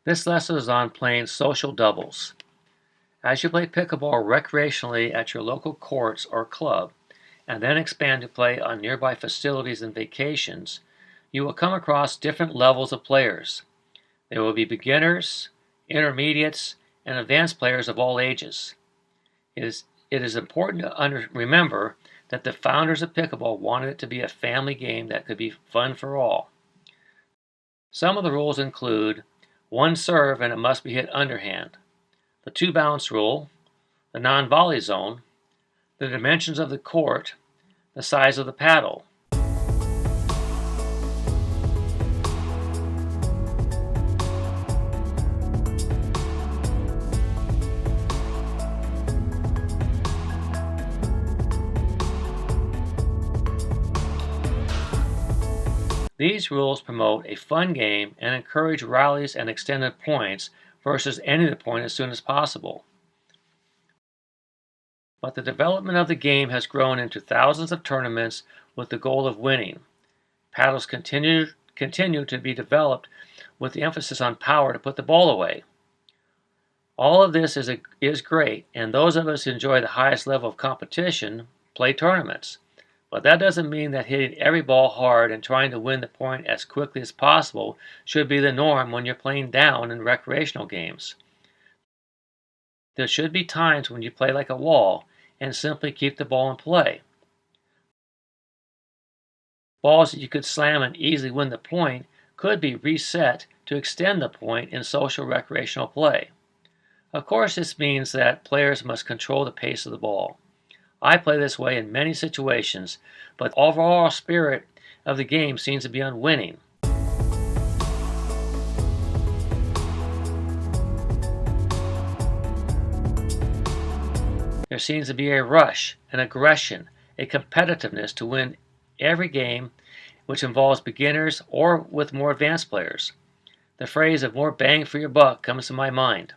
This lesson is on playing social doubles. As you play pickleball recreationally at your local courts or club, and then expand to play on nearby facilities and vacations, you will come across different levels of players. There will be beginners, intermediates, and advanced players of all ages. It is important to remember that the founders of pickleball wanted it to be a family game that could be fun for all. Some of the rules include one serve and it must be hit underhand, the two bounce rule, the non-volley zone, the dimensions of the court, the size of the paddle. These rules promote a fun game and encourage rallies and extended points versus ending the point as soon as possible. But the development of the game has grown into thousands of tournaments with the goal of winning. Paddles continue to be developed with the emphasis on power to put the ball away. All of this is great, and those of us who enjoy the highest level of competition play tournaments. But that doesn't mean that hitting every ball hard and trying to win the point as quickly as possible should be the norm when you're playing down in recreational games. There should be times when you play like a wall and simply keep the ball in play. Balls that you could slam and easily win the point could be reset to extend the point in social recreational play. Of course, this means that players must control the pace of the ball. I play this way in many situations, but the overall spirit of the game seems to be on winning. There seems to be a rush, an aggression, a competitiveness to win every game, which involves beginners or with more advanced players. The phrase of more bang for your buck comes to my mind.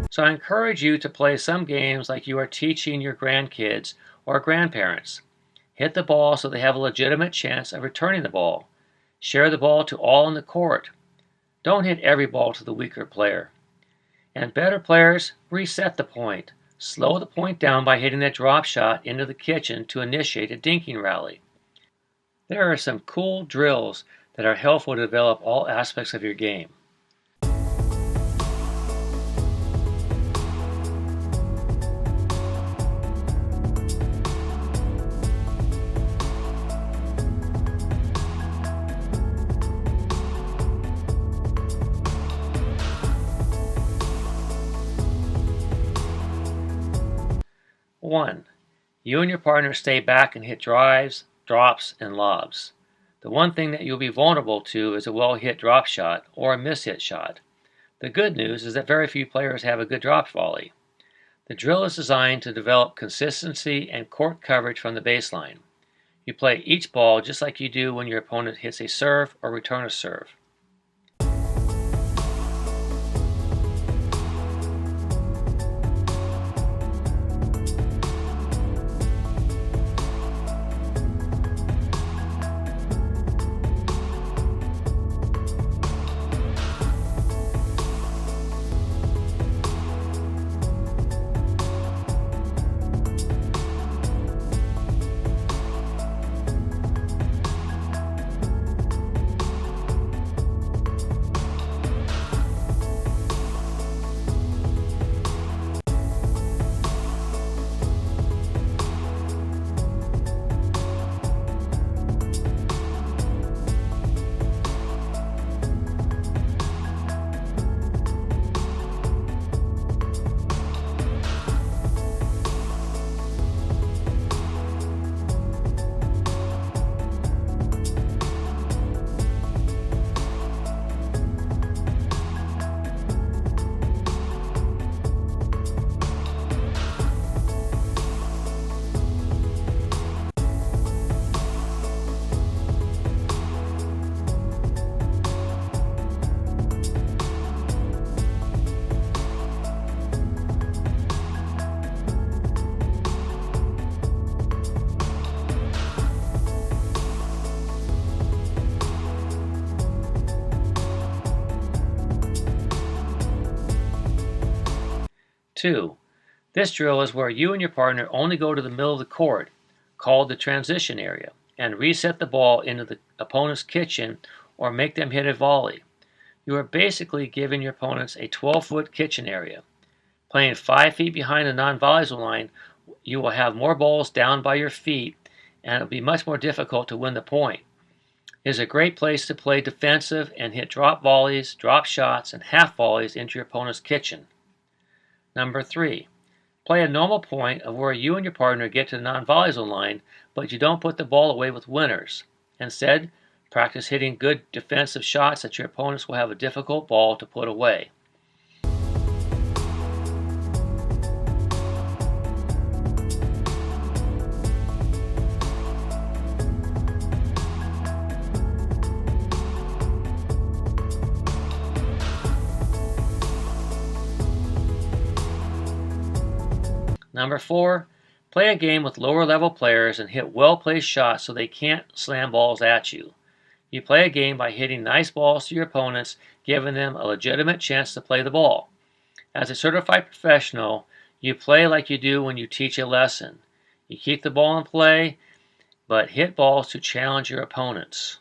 So I encourage you to play some games like you are teaching your grandkids or grandparents. Hit the ball so they have a legitimate chance of returning the ball. Share the ball to all in the court. Don't hit every ball to the weaker player. And better players, reset the point. Slow the point down by hitting a drop shot into the kitchen to initiate a dinking rally. There are some cool drills that are helpful to develop all aspects of your game. One, you and your partner stay back and hit drives, drops, and lobs. The one thing that you'll be vulnerable to is a well-hit drop shot or a miss-hit shot. The good news is that very few players have a good drop volley. The drill is designed to develop consistency and court coverage from the baseline. You play each ball just like you do when your opponent hits a serve or return a serve. 2. This drill is where you and your partner only go to the middle of the court, called the transition area, and reset the ball into the opponent's kitchen or make them hit a volley. You are basically giving your opponents a 12-foot kitchen area. Playing 5 feet behind the non-volleys line, you will have more balls down by your feet, and it will be much more difficult to win the point. It is a great place to play defensive and hit drop volleys, drop shots, and half volleys into your opponent's kitchen. Number 3. Play a normal point of where you and your partner get to the non-volleys line, but you don't put the ball away with winners. Instead, practice hitting good defensive shots that your opponents will have a difficult ball to put away. Number 4, play a game with lower level players and hit well-placed shots so they can't slam balls at you. You play a game by hitting nice balls to your opponents, giving them a legitimate chance to play the ball. As a certified professional, you play like you do when you teach a lesson. You keep the ball in play, but hit balls to challenge your opponents.